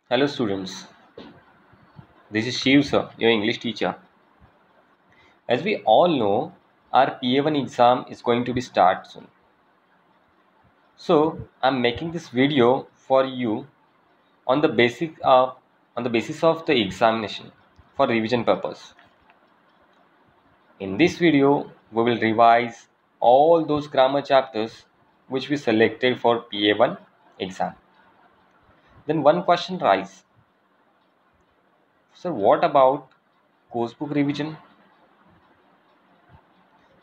Hello students, this is Shiv sir, your English teacher. As we all know, our PA1 exam is going to be start soon. So I'm making this video for you on the basis of the examination for revision purpose. In this video, we will revise all those grammar chapters which we selected for PA1 exam. Then one question arises, sir, what about course book revision?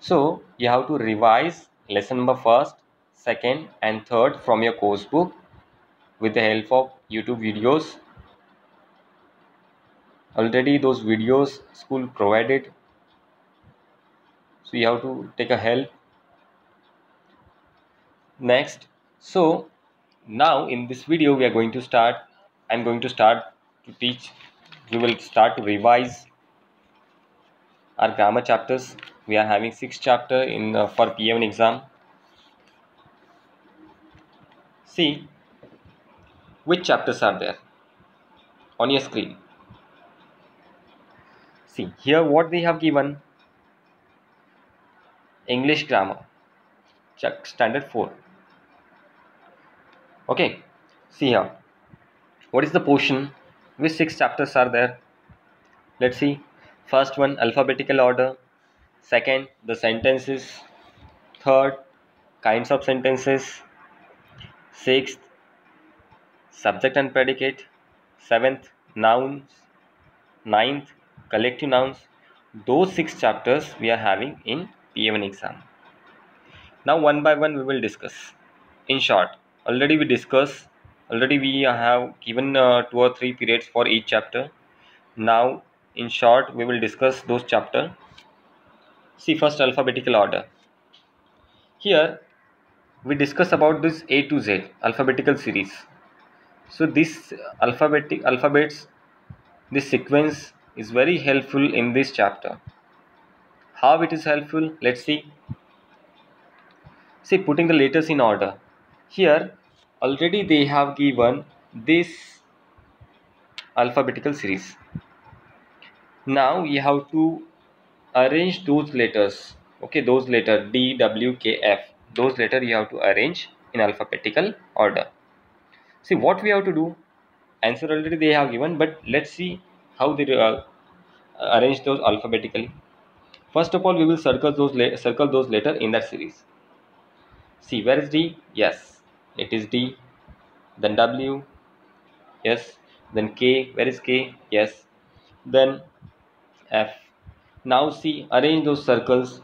So you have to revise lesson number first, second and third from your course book with the help of YouTube videos. Already those videos school provided. So you have to take a help. Next. So now in this video we are going to start. I'm going to start to teach. We will start to revise our grammar chapters. We are having 6 chapter in for PM exam. See which chapters are there on your screen. See here what they have given. English grammar, check standard 4. Okay, see here. What is the portion? Which 6 chapters are there? Let's see. First one, alphabetical order. Second, the sentences. Third, kinds of sentences. Sixth, subject and predicate. Seventh, nouns. Ninth, collective nouns. Those 6 chapters we are having in PA1 exam. Now one by one we will discuss. In short, already we have given 2 or 3 periods for each chapter. Now in short we will discuss those chapter. See first alphabetical order. Here we discuss about this A to Z alphabetical series. So this alphabets, this sequence is very helpful in this chapter. How it is helpful? Let's see. See, putting the letters in order. Here already they have given this alphabetical series. Now you have to arrange those letters. Okay, those letters D, W, K, F. Those letters you have to arrange in alphabetical order. See what we have to do. Answer already they have given, but let's see how they arrange those alphabetically. First of all, we will circle those letters in that series. See where is D? Yes, it is D. Then W. Yes. Then K. Where is K? Yes. Then F. Now see, arrange those circles.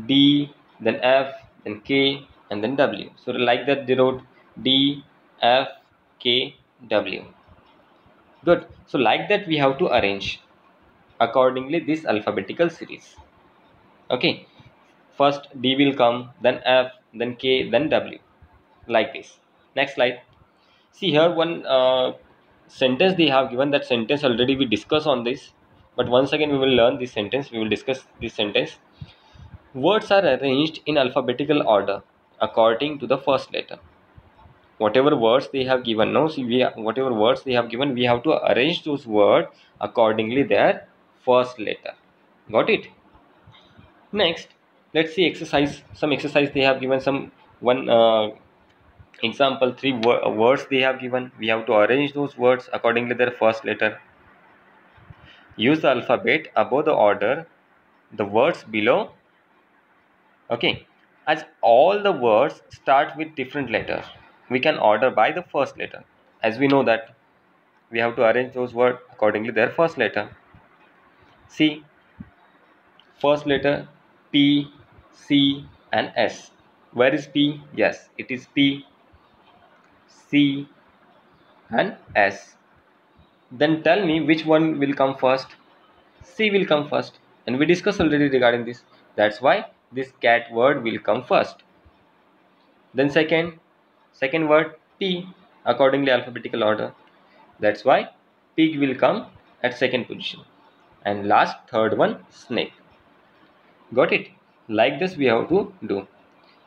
D, then F, then K, and then W. So like that they wrote D, F, K, W. Good. So like that we have to arrange accordingly this alphabetical series. Okay. First D will come, then F, then K, then W. Like this. Next slide. See here one sentence they have given. That sentence already we discuss on this. But once again we will learn this sentence. We will discuss this sentence. Words are arranged in alphabetical order according to the first letter. Whatever words they have given, whatever words they have given, we have to arrange those words accordingly their first letter. Got it? Next, let's see exercise. Some exercise they have given. Some one example. 3 words they have given. We have to arrange those words accordingly their first letter. Use the alphabet above the order. The words below. Okay, as all the words start with different letters, we can order by the first letter. As we know that we have to arrange those words accordingly their first letter. See, first letter P, C and S. Where is P? Yes, it is P, C and S. Then tell me which one will come first. C will come first, and we discussed already regarding this. That's why this cat word will come first. Then second word P, accordingly alphabetical order. That's why pig will come at second position. And last third one snake. Got it? Like this we have to do.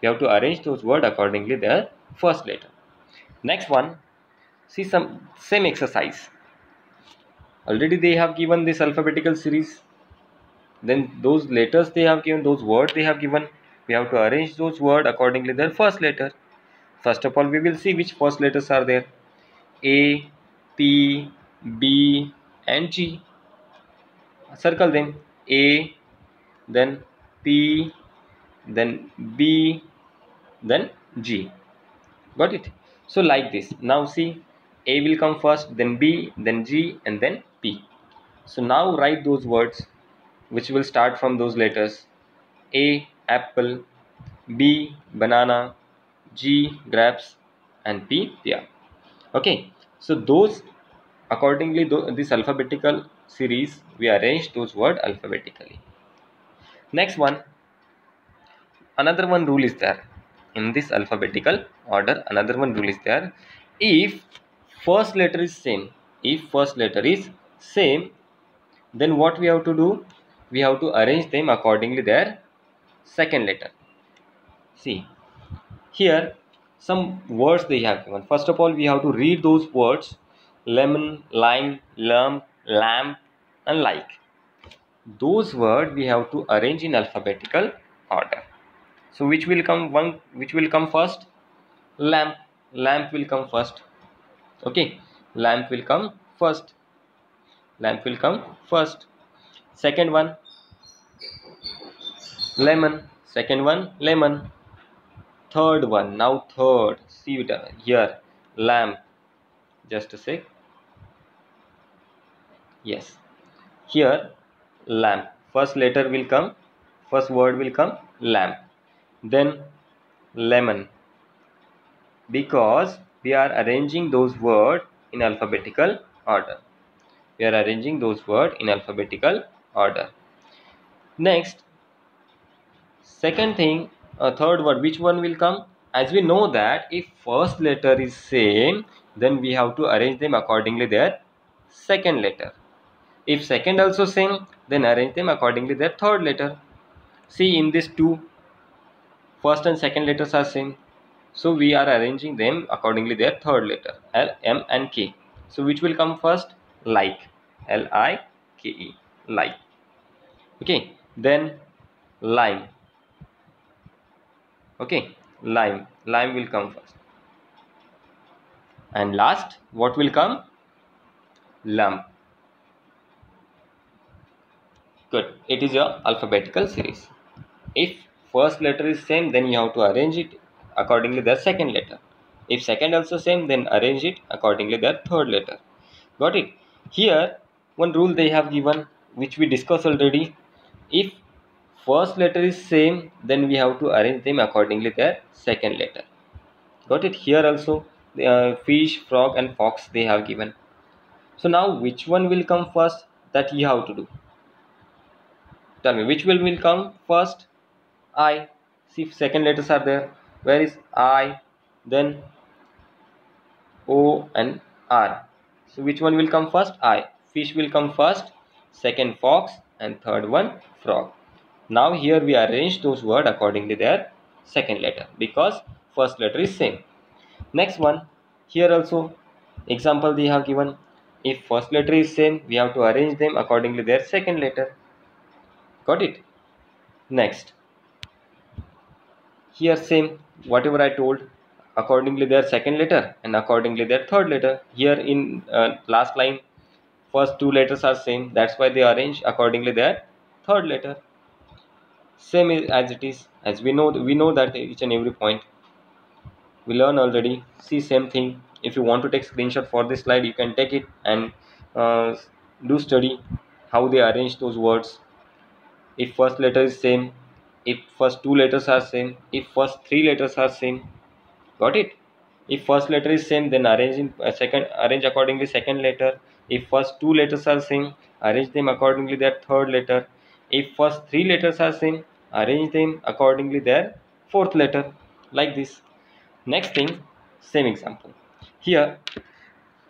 We have to arrange those words accordingly their first letter. Next one, See some same exercise. Already they have given this alphabetical series. Then those letters they have given, those words they have given, we have to arrange those words accordingly their first letter. First of all, we will see which first letters are there. A, P, B and G. Circle them. A, then P, then B, then G. Got it? So like this. Now see, A will come first, then B, then G and then P. So now write those words which will start from those letters. A, apple, B, banana, G, grapes and P, pear. Okay, so those accordingly this alphabetical series we arrange those words alphabetically. Next one, another one rule is there in this alphabetical order. Another one rule is there. If first letter is same, then what we have to do? We have to arrange them accordingly their second letter. See, here some words they have given. First of all, we have to read those words: lemon, lime, lump, lamp and like. Those words we have to arrange in alphabetical order. So which will come first? Lamp. Lamp will come first. Okay, lamp will come first. Lamp will come first. Second one, lemon. Second one, lemon. Third one, now third. See it here, lamp. Just a sec. Yes, here lamp. First letter will come. First word will come lamp. Then lemon. Because we are arranging those words in alphabetical order. We are arranging those words in alphabetical order. Next, second thing, third word, which one will come? As we know that if first letter is same, then we have to arrange them accordingly their second letter. If second also same, then arrange them accordingly their third letter. See, in this two, first and second letters are same. So we are arranging them accordingly their third letter, L, M and K. So which will come first? Like, L-I-K-E, like. Okay, then lime. Okay, lime will come first. And last, what will come? Lump. Good, it is your alphabetical series. If first letter is same, then you have to arrange it accordingly their second letter. If second also same, then arrange it accordingly their third letter. Got it? Here one rule they have given which we discussed already. If first letter is same, then we have to arrange them accordingly their second letter. Got it? Here also fish, frog and fox they have given. So now which one will come first? That you have to do. Tell me which will come first? I. See, second letters are there. Where is I? Then O and R. So which one will come first? I. Fish will come first, second fox and third one frog. Now here we arrange those words accordingly their second letter because first letter is same. Next one, here also example they have given. If first letter is same, we have to arrange them accordingly their second letter. Got it? Next, here same, whatever I told, accordingly their second letter and accordingly their third letter. Here in last line, first two letters are same, that's why they arrange accordingly their third letter. Same as it is, as we know that each and every point we learn already. See, same thing. If you want to take screenshot for this slide, you can take it and do study how they arrange those words. If first letter is same, if first two letters are same, if first three letters are same. Got it? If first letter is same, then arrange accordingly second letter. If first two letters are same, arrange them accordingly their third letter. If first three letters are same, arrange them accordingly their fourth letter, like this. Next thing, same example. Here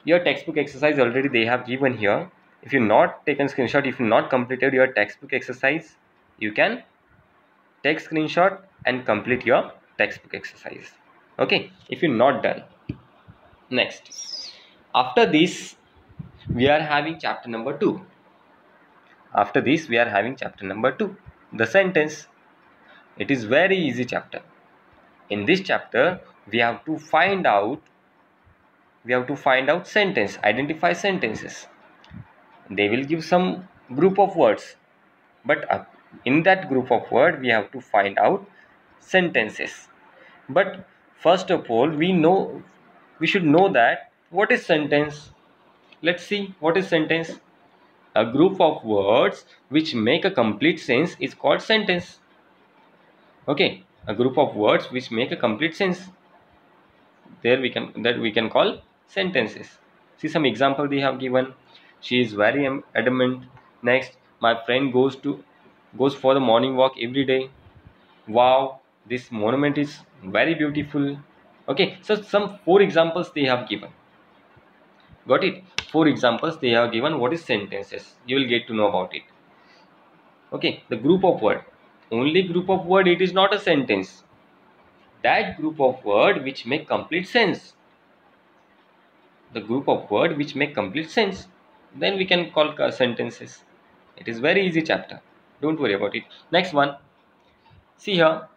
your textbook exercise already they have given here. If you not taken screenshot, if you not completed your textbook exercise, you can take screenshot and complete your textbook exercise. Okay, if you're not done. Next, After this, we are having chapter number 2. After this, we are having chapter number 2, the sentence. It is very easy chapter. In this chapter, we have to find out sentence, identify sentences. They will give some group of words, but in that group of word we have to find out sentences. But first of all, we should know that what is sentence. Let's see what is sentence. A group of words which make a complete sense is called sentence. Okay, a group of words which make a complete sense, we can call sentences. See some example they have given. She is very adamant. Next, my friend goes for the morning walk every day. Wow, this monument is very beautiful. Okay, so some 4 examples they have given. Got it? 4 examples they have given. What is sentences? You will get to know about it. Okay, the group of word, only group of word, it is not a sentence. That group of word which make complete sense, the group of word which make complete sense, then we can call sentences. It is very easy chapter, don't worry about it. Next one, see here,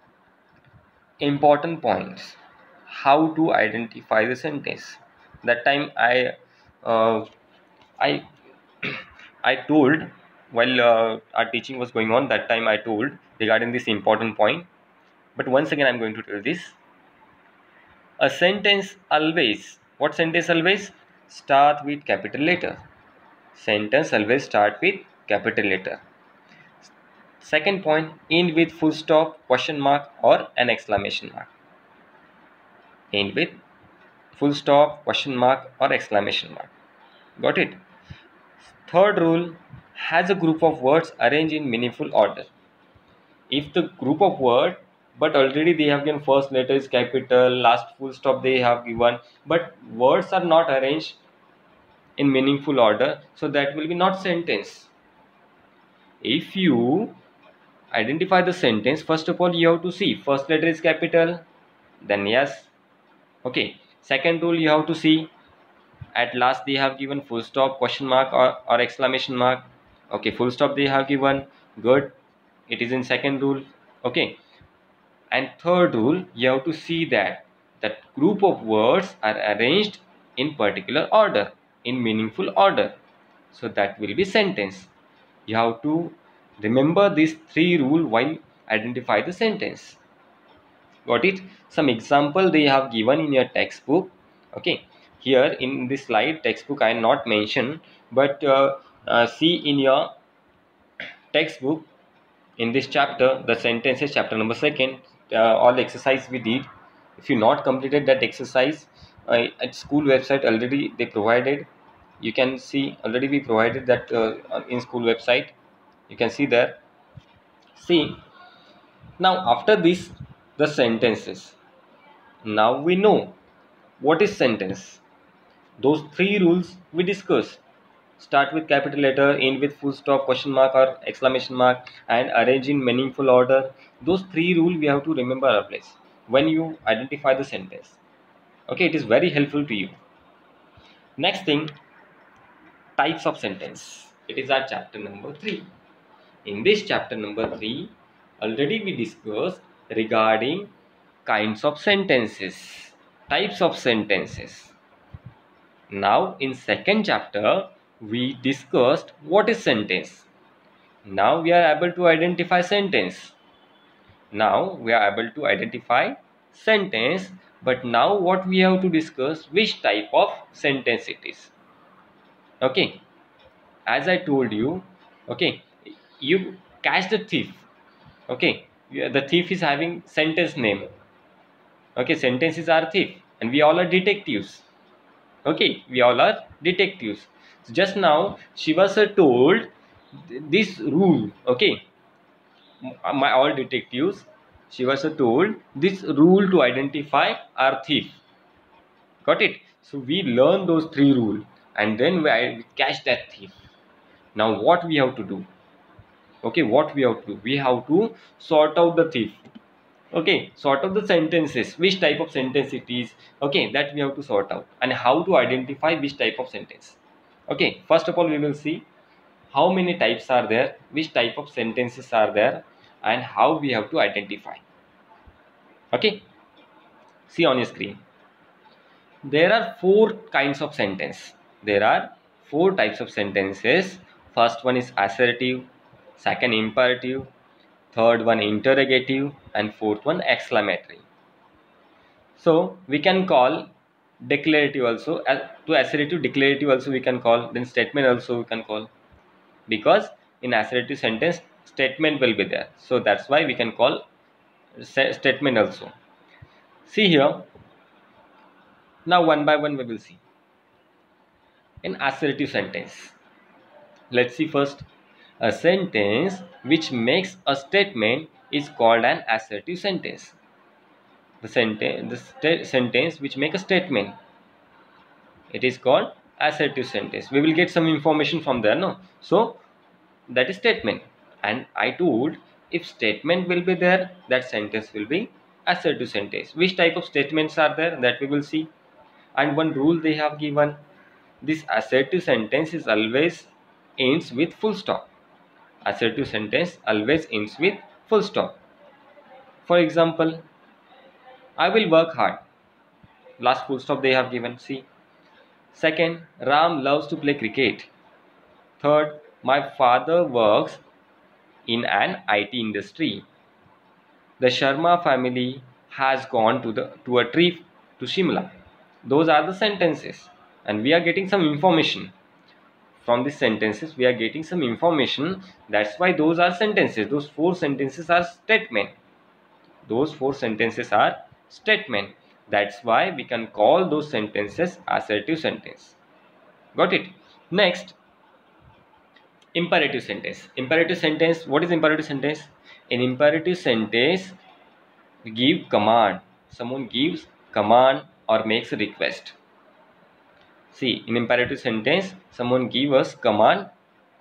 important points, how to identify the sentence. That time uh, I I told, while our teaching was going on, that time I told regarding this important point, but once again I'm going to tell this. A sentence always, what sentence always? Start with capital letter. Sentence always start with capital letter. Second point, end with full stop, question mark or an exclamation mark. End with full stop, question mark or exclamation mark. Got it? Third rule, has a group of words arranged in meaningful order. If the group of word, but already they have given first letter is capital, last full stop they have given, but words are not arranged in meaningful order, so that will be not sentence. If you identify the sentence, first of all you have to see first letter is capital, then yes. Okay, second rule, you have to see at last they have given full stop, question mark or exclamation mark. Okay, full stop they have given, good, it is in second rule. Okay, and third rule, you have to see that that group of words are arranged in particular order, in meaningful order, so that will be sentence. You have to remember these 3 rules while identify the sentence. Got it? Some example they have given in your textbook. Okay, here in this slide textbook I not mention, but see in your textbook, in this chapter, the sentences chapter number 2, all the exercise we did. If you not completed that exercise, at school website already they provided, you can see already we provided that in school website, you can see there. See, now after this, the sentences, now we know what is sentence. Those 3 rules we discussed. Start with capital letter, end with full stop, question mark or exclamation mark, and arrange in meaningful order. Those 3 rules we have to remember our place when you identify the sentence. Okay, it is very helpful to you. Next thing, types of sentence. It is our chapter number 3. In this chapter number 3, already we discussed regarding kinds of sentences, types of sentences. Now in second chapter, we discussed what is sentence. Now we are able to identify sentence. But now what we have to discuss, which type of sentence it is. Okay, as I told you, okay, you catch the thief. Okay, the thief is having sentence name. Okay, sentences are thief, and we all are detectives. Okay, we all are detectives. So just now Shiva sir told this rule. Okay, my all detectives, Shiva sir told this rule to identify our thief. Got it? So we learn those 3 rules, and then we catch that thief. Now what we have to do? Okay, what we have to do? We have to sort out the thief. Okay, sort out the sentences, which type of sentence it is. Okay, that we have to sort out, and how to identify which type of sentence. Okay, first of all we will see how many types are there, which type of sentences are there, and how we have to identify. Okay, see on your screen. There are four kinds of sentence. There are four types of sentences. First one is assertive, second imperative, third one interrogative, and fourth one exclamatory. So we can call declarative also, to assertive declarative also we can call, then statement also we can call, because in assertive sentence statement will be there, so that's why we can call statement also. See here, now one by one we will see. In assertive sentence, let's see first. A sentence which makes a statement is called an assertive sentence. The sentence which make a statement, it is called assertive sentence. We will get some information from there, no? So that is statement, and I told if statement will be there, that sentence will be assertive sentence. Which type of statements are there, that we will see. And one rule they have given, this assertive sentence is always ends with full stop. Assertive sentence always ends with full stop. For example, I will work hard, last full stop they have given, see. Second, Ram loves to play cricket. Third, my father works in an IT industry. The Sharma family has gone to a trip to Shimla. Those are the sentences, and we are getting some information from these sentences. We are getting some information. That's why those are sentences. Those four sentences are statement. Those four sentences are statement. That's why we can call those sentences assertive sentence. Got it? Next, imperative sentence. Imperative sentence, what is imperative sentence? In imperative sentence, we give command. Someone gives command or makes a request. See, in imperative sentence, someone give us command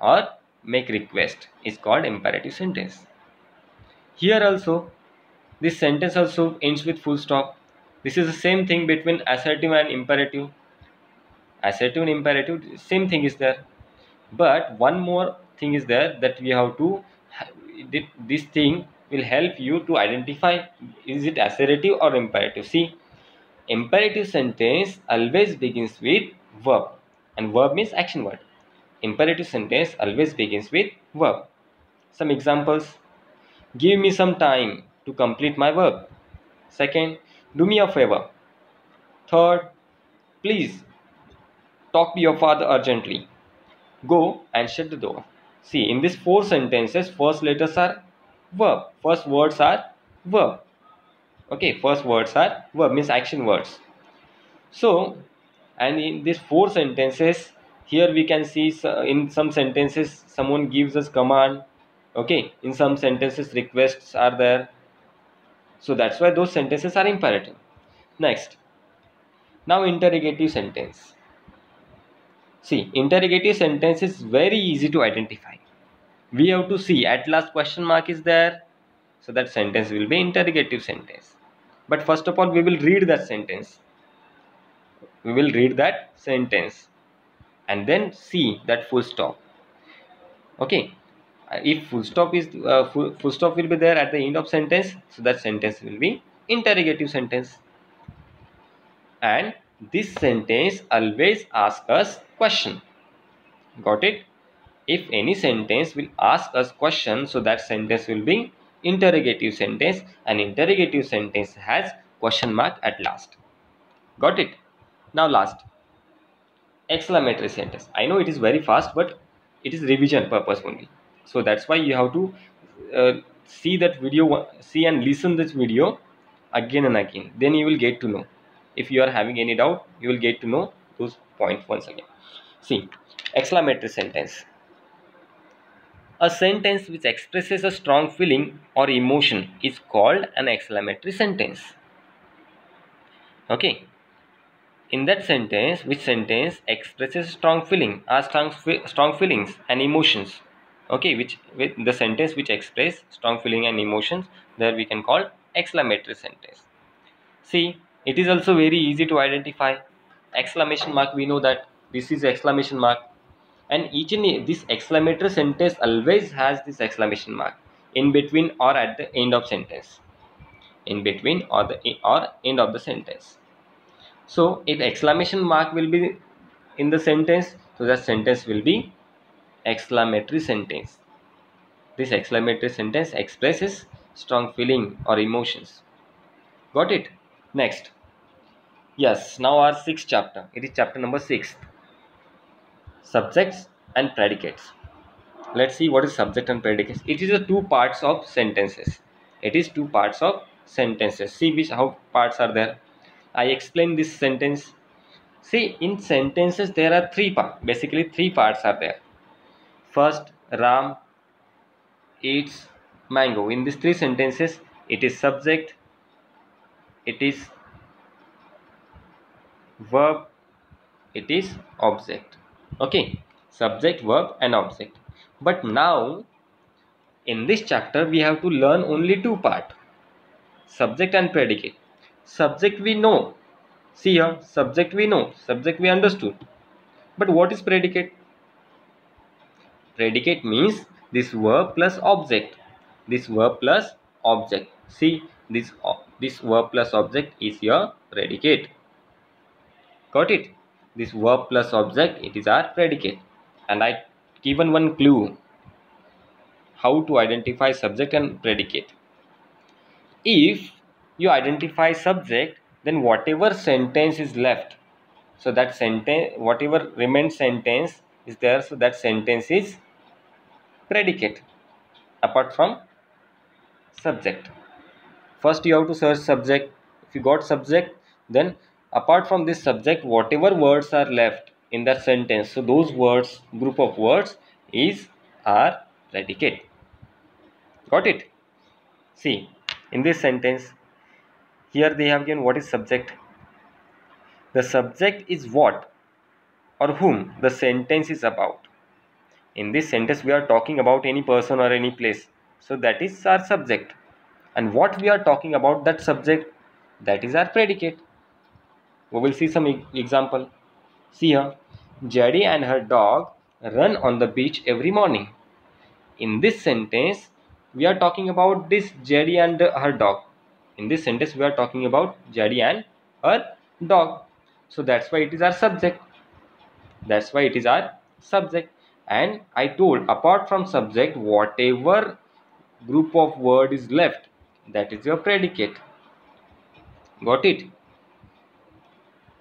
or make request is called imperative sentence. Here also, this sentence also ends with full stop. This is the same thing between assertive and imperative. Assertive and imperative, same thing is there. But one more thing is there, that we have to, this thing will help you to identify is it assertive or imperative. See, imperative sentence always begins with verb, and verb means action word. Imperative sentence always begins with verb. Some examples: give me some time to complete my work. Second, do me a favor. Third, please talk to your father urgently. Go and shut the door. See, in these four sentences, first letters are verb. First words are verb. Okay, first words are verb, means action words. So, and in these four sentences, here we can see in some sentences someone gives us command. Okay, in some sentences requests are there. So that's why those sentences are imperative. Next, now interrogative sentence. See, interrogative sentence is very easy to identify. We have to see at last question mark is there, so that sentence will be interrogative sentence. But first of all, we will read that sentence. We will read that sentence and then see that full stop. Okay, if full stop is full stop will be there at the end of sentence, so that sentence will be interrogative sentence. And this sentence always asks us question. Got it? If any sentence will ask us question, so that sentence will be interrogative sentence, and interrogative sentence has question mark at last. Got it? Now last, exclamatory sentence. I know it is very fast, but it is revision purpose only. So that's why you have to see that video, see and listen this video again and again. Then you will get to know. If you are having any doubt, you will get to know those points once again. See, exclamatory sentence. A sentence which expresses a strong feeling or emotion is called an exclamatory sentence. Okay. In that sentence, which sentence expresses strong feeling or strong feelings and emotions. Okay, which with the sentence which express strong feeling and emotions, there we can call exclamatory sentence. See, it is also very easy to identify. Exclamation mark, we know that this is exclamation mark, and each and this exclamatory sentence always has this exclamation mark in between or at the end of sentence, in between or end of the sentence. So if exclamation mark will be in the sentence, so that sentence will be exclamatory sentence. This exclamatory sentence expresses strong feeling or emotions. Got it? Next. Yes, now our sixth chapter. It is chapter number 6. Subjects and predicates. Let's see what is subject and predicates. It is the two parts of sentences. It is two parts of sentences. See which how parts are there. I explain this sentence. See, in sentences there are three parts. Basically, three parts are there. First, Ram eats mango. In these three sentences, it is subject, it is verb, it is object. Okay, subject, verb, and object. But now in this chapter we have to learn only two parts, subject and predicate. Subject we know. See here, subject we know, subject we understood. But what is predicate? Predicate means this verb plus object. This verb plus object. See, this verb plus object is your predicate. Got it? This verb plus object, it is our predicate. And I given one clue how to identify subject and predicate. If you identify subject, then whatever sentence is left, so that sentence, whatever remains sentence is there, so that sentence is predicate apart from subject. First you have to search subject. If you got subject, then apart from this subject, whatever words are left in that sentence, so those words, group of words, is our predicate. Got it? See, in this sentence here they have given what is subject. The subject is what or whom the sentence is about. In this sentence we are talking about any person or any place, so that is our subject. And what we are talking about, that subject, that is our predicate. We will see some example. See here, Jaddy and her dog run on the beach every morning. In this sentence we are talking about this Jaddy and her dog. In this sentence we are talking about Jaddy and her dog, so that's why it is our subject. That's why it is our subject. And I told, apart from subject, whatever group of word is left, that is your predicate. Got it?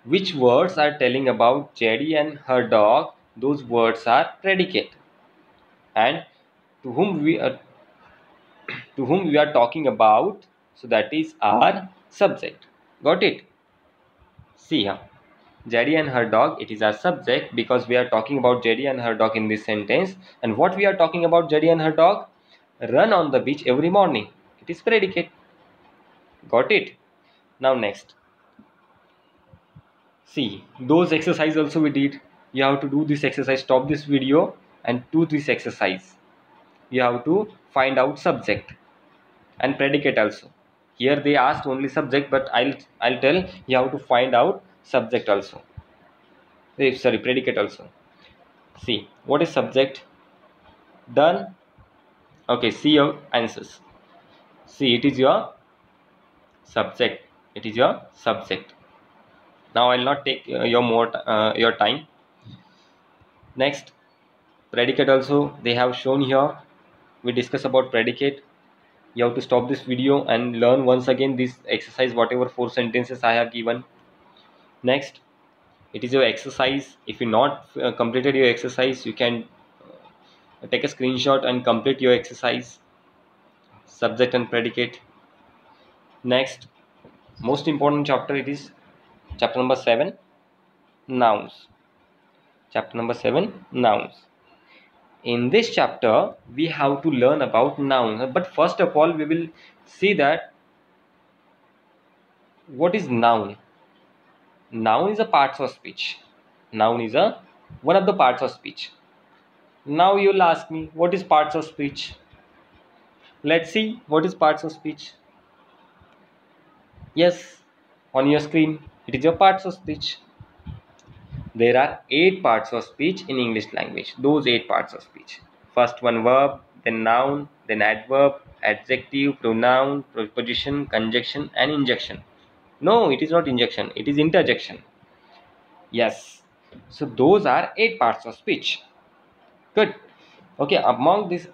Which words are telling about Jaddy and her dog, those words are predicate. And to whom we are talking about, so that is our subject. Got it? See here, Jaddy and her dog, it is our subject because we are talking about Jaddy and her dog in this sentence. And what we are talking about Jaddy and her dog? Run on the beach every morning. It is predicate. Got it? Now next. See, those exercise also we did. You have to do this exercise. Stop this video and do this exercise. You have to find out subject and predicate also. Here they asked only subject, but I'll tell you have to find out subject also. Sorry, predicate also. See, what is subject? Done. Okay, see your answers. See, it is your subject. It is your subject. Now I'll not take your time. Next, predicate also they have shown here. We discuss about predicate. You have to stop this video and learn once again this exercise, whatever 4 sentences I have given. Next, it is your exercise. If you not completed your exercise, you can take a screenshot and complete your exercise, subject and predicate. Next, most important chapter, it is chapter number 7, nouns. Chapter number 7, nouns. In this chapter we have to learn about nouns, but first of all we will see that what is noun. Noun is a part of speech. Noun is a one of the parts of speech. Now you will ask me, what is parts of speech? Let's see what is parts of speech. Yes, on your screen, it is your parts of speech. There are 8 parts of speech in English language. Those 8 parts of speech. First one verb, then noun, then adverb, adjective, pronoun, preposition, conjunction and injection. No, it is not injection, it is interjection. Yes. So those are 8 parts of speech. Good. Okay, among these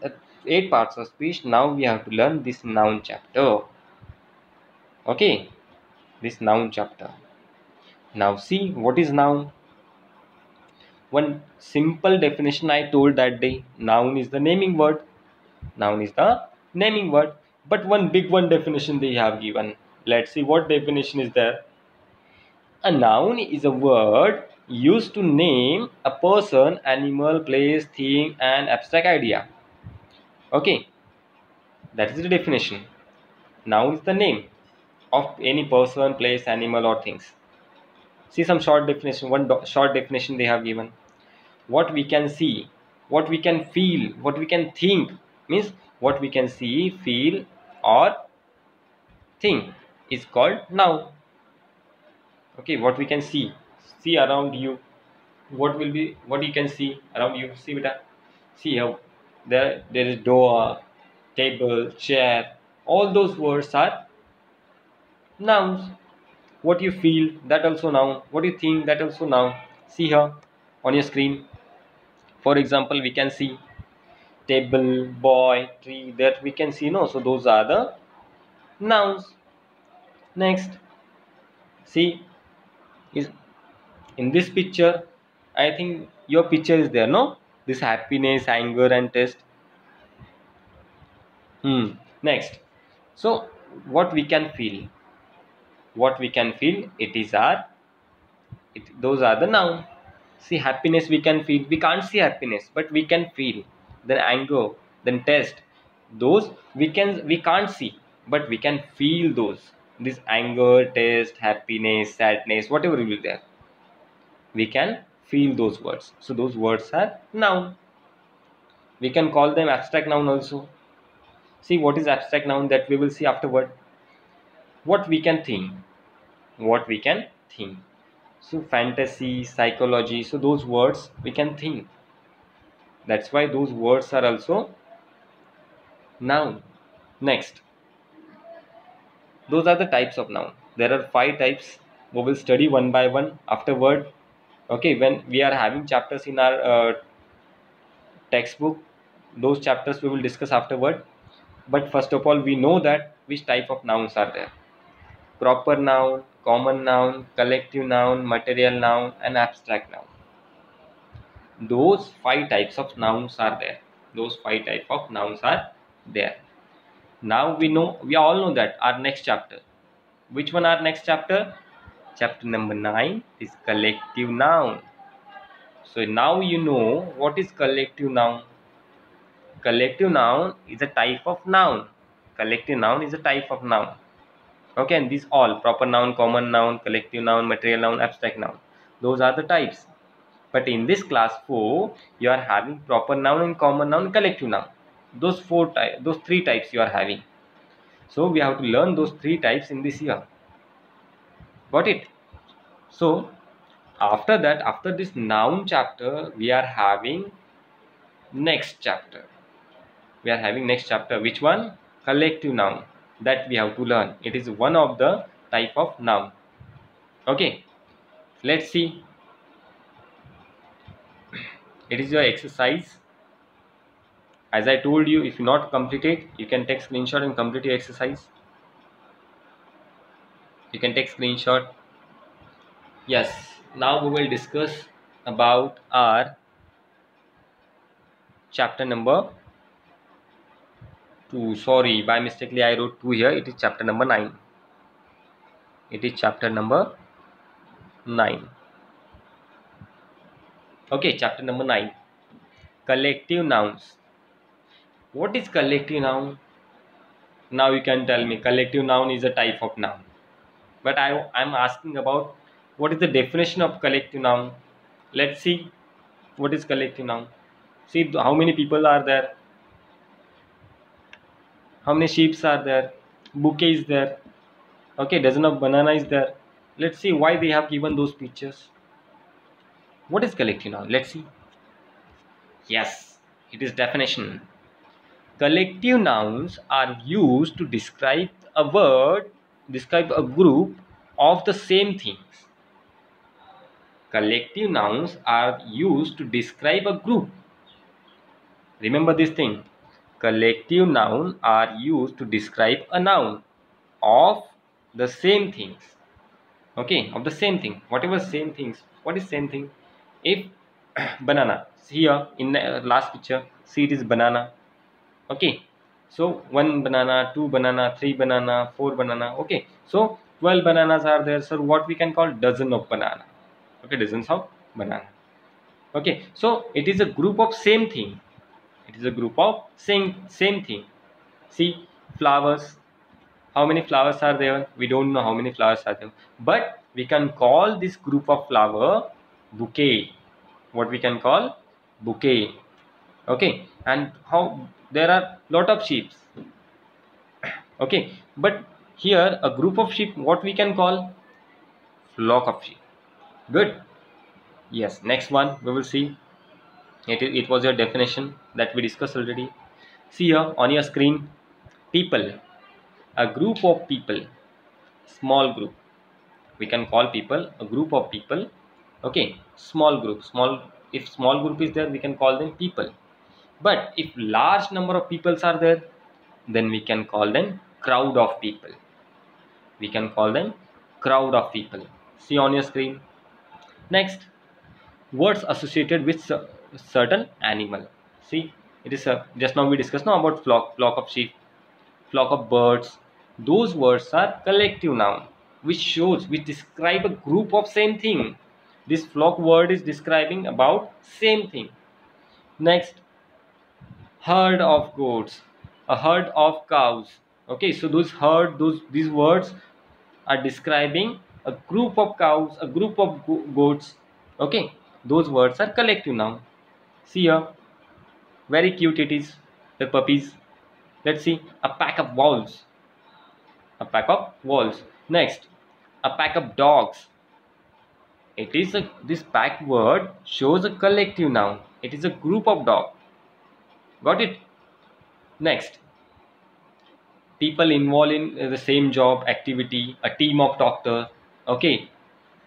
8 parts of speech, now we have to learn this noun chapter. Okay, this noun chapter. Now see what is noun. One simple definition I told that day. Noun is the naming word. Noun is the naming word. But one big one definition they have given. Let's see what definition is there. A noun is a word used to name a person, animal, place, thing, and abstract idea. Okay, that is the definition. Noun is the name of any person, place, animal, or things. See some short definition. One short definition they have given. What we can see, what we can feel, what we can think, means what we can see, feel, or think is called noun. Okay, what we can see around you, what will be, what you can see around you. See beta, see how there is door, table, chair, all those words are nouns. What you feel, that also noun. What you think, that also noun. See here on your screen, for example, we can see table, boy, tree, that we can see, no? So those are the nouns. Next, see, is in this picture, I think your picture is there, no? This happiness, anger and taste. Next, so what we can feel, what we can feel, it is our, those are the noun. See, happiness we can feel, we can't see happiness but we can feel. Then anger, then taste, those we can't see but we can feel those. This anger, taste, happiness, sadness, whatever will be there, we can feel those words. So those words are noun. We can call them abstract noun also. See what is abstract noun, that we will see afterward. What we can think, what we can think. So fantasy, psychology, so those words we can think. That's why those words are also noun. Next, those are the types of noun. There are 5 types. We will study one by one afterward. Okay, when we are having chapters in our textbook, those chapters we will discuss afterward. But first of all, we know that which type of nouns are there. Proper noun, common noun, collective noun, material noun, and abstract noun. Those 5 types of nouns are there. Those 5 types of nouns are there. Now we know, we all know that our next chapter. Which one our next chapter? Chapter number 9 is collective noun. So now you know what is collective noun. Collective noun is a type of noun. Collective noun is a type of noun. Okay, and these all proper noun, common noun, collective noun, material noun, abstract noun. Those are the types. But in this class 4, you are having proper noun and common noun, collective noun. Those 3 types you are having. So we have to learn those 3 types in this year. Got it? So after that, after this noun chapter, we are having next chapter. We are having next chapter. Which one? Collective noun. That we have to learn. It is one of the type of noun. Okay. Let's see. It is your exercise. As I told you, if you not complete it, you can take screenshot and complete your exercise. You can take screenshot. Yes. Now we will discuss about our chapter number 2. Sorry, by mistakenly I wrote 2 here. It is chapter number 9. It is chapter number 9. Okay, chapter number 9. Collective nouns. What is collective noun? Now you can tell me. Collective noun is a type of noun. But I'm asking about what is the definition of collective noun. Let's see what is collective noun. See how many people are there. How many sheep are there? Bouquet is there. Okay, dozen of banana is there. Let's see why they have given those pictures. What is collective noun? Let's see. Yes, it is definition. Collective nouns are used to describe describe a group of the same things. Collective nouns are used to describe a group. Remember this thing. Collective nouns are used to describe a noun of the same things. Okay, of the same thing. Whatever same things. What is same thing? If banana, here in the last picture, see it is banana. Okay, so one banana, two banana, three banana, four banana. Okay, so 12 bananas are there. So what we can call dozen of banana. Okay, dozens of banana. Okay, so it is a group of same thing. It is a group of same thing. See, flowers. How many flowers are there? We don't know how many flowers are there, but we can call this group of flower bouquet. What we can call bouquet. Okay, and how there are lot of sheep. Okay, but here a group of sheep, what we can call flock of sheep. Good. Yes, next one we will see. It was your definition that we discussed already. See here on your screen, people, a group of people, small group. We can call people a group of people. Okay, small group, small. If small group is there, we can call them people. But if large number of peoples are there, then we can call them crowd of people. We can call them crowd of people. See on your screen. Next, words associated with certain animal. See, it is just now we discussed now about flock of sheep, flock of birds. Those words are collective noun, which describe a group of same thing. This flock word is describing about same thing. Next, herd of goats, a herd of cows. Okay, so these words are describing a group of cows, a group of goats. Okay, those words are collective noun. See here, very cute it is, the puppies. Let's see, a pack of wolves, a pack of wolves. Next, a pack of dogs. This pack word shows a collective noun. It is a group of dog. Got it? Next, people involved in the same job activity, a team of doctors. Okay,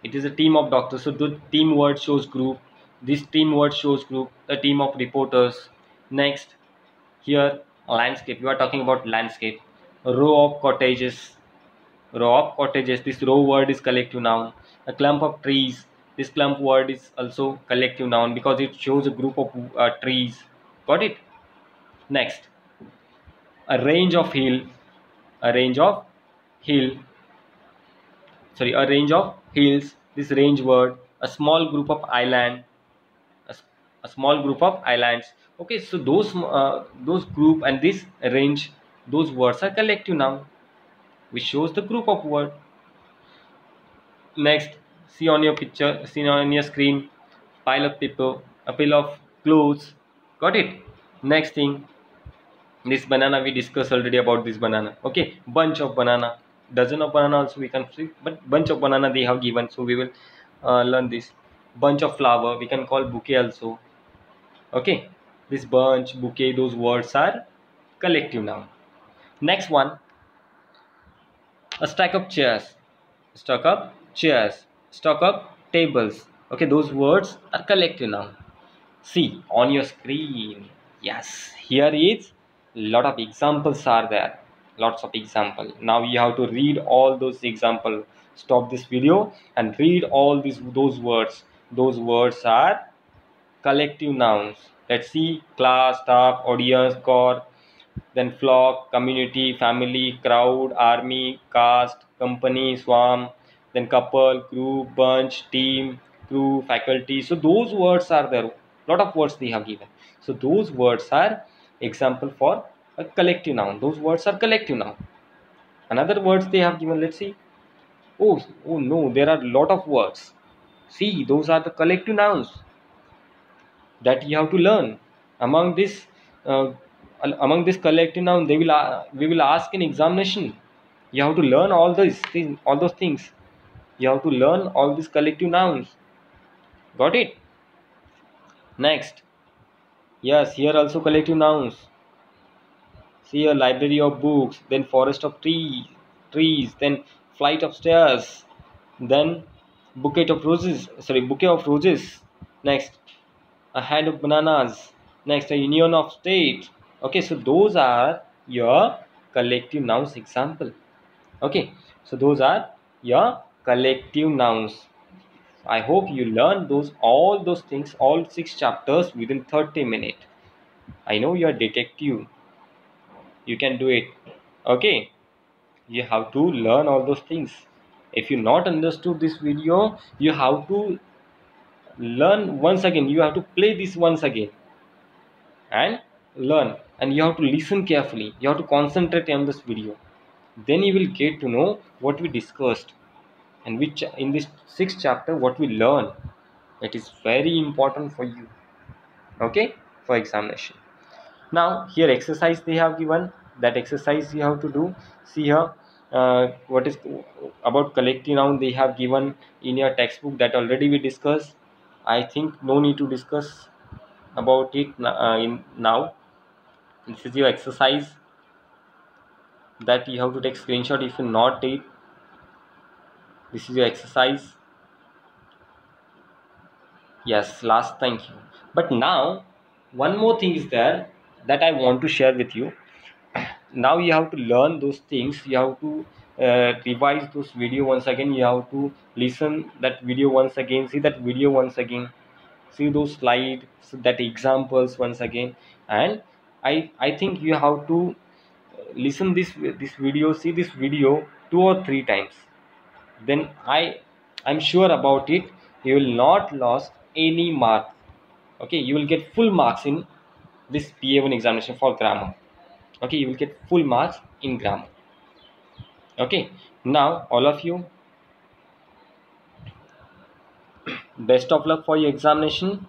it is a team of doctors, so the team word shows group. This team word shows group, a team of reporters. Next, here landscape, we are talking about landscape, a row of cottages, this row word is collective noun. A clump of trees, this clump word is also collective noun because it shows a group of trees. Got it? Next, a range of hill, a range of hill, a range of hills, this range word, a small group of island, a, a small group of islands. Okay, so those group and this range, those words are collective noun, which shows the group of word. Next, see on your screen, pile of paper, a pile of clothes. Got it? Next thing, this banana we discussed already about this banana. Okay, bunch of banana, dozen of banana also we can see, but bunch of banana they have given, so we will learn this. Bunch of flower we can call bouquet also. Okay, this bunch, bouquet, those words are collective noun. Next one, a stack of chairs, stack of chairs, stack of tables. Okay, those words are collective noun. See on your screen. Yes, here is lot of examples are there, lots of example. Now you have to read all those example. Stop this video and read all those words. Those words are collective nouns. Let's see, class, staff, audience, core, then flock, community, family, crowd, army, caste, company, swarm, then couple, group, bunch, team, crew, faculty. So those words are there. Lot of words they have given. So those words are example for a collective noun. Those words are collective noun. Another words they have given. Let's see. Oh no, there are lot of words. See, those are the collective nouns that you have to learn. Among this, uh, among this collective noun, we will ask in examination. You have to learn all those things. You have to learn all these collective nouns. Got it? Next, yes, here also collective nouns. See, a library of books, then forest of trees, then flight of stairs, then bouquet of roses. Next, a hand of bananas. Next, a union of state. Okay, so those are your collective nouns example. Okay, so those are your collective nouns. I hope you learn all those things, all 6 chapters within 30 minutes. I know you are detective. You can do it. Okay, you have to learn all those things. If you not understood this video, you have to learn once again. You have to play this once again and learn, and you have to listen carefully. You have to concentrate on this video. Then you will get to know what we discussed and which in this 6th chapter what we learn. It is very important for you, okay, for examination. Now here exercise they have given. That exercise you have to do. See here, what is about collective noun they have given in your textbook, that already we discussed. I think no need to discuss about it in now. This is your exercise that you have to take screenshot. If you not take, this is your exercise. Yes, last, thank you. But now one more thing is there that I want to share with you. Now you have to learn those things. You have to revise those video once again. You have to listen that video once again, see that video once again, see those slides, that examples once again. And I think you have to listen this video, see this video 2 or 3 times. Then I'm sure about it, you will not lose any mark. Okay, you will get full marks in this PA1 examination for grammar. Okay, you will get full marks in grammar. Okay, now all of you, best of luck for your examination,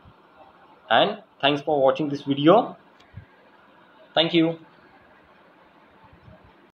and thanks for watching this video. Thank you.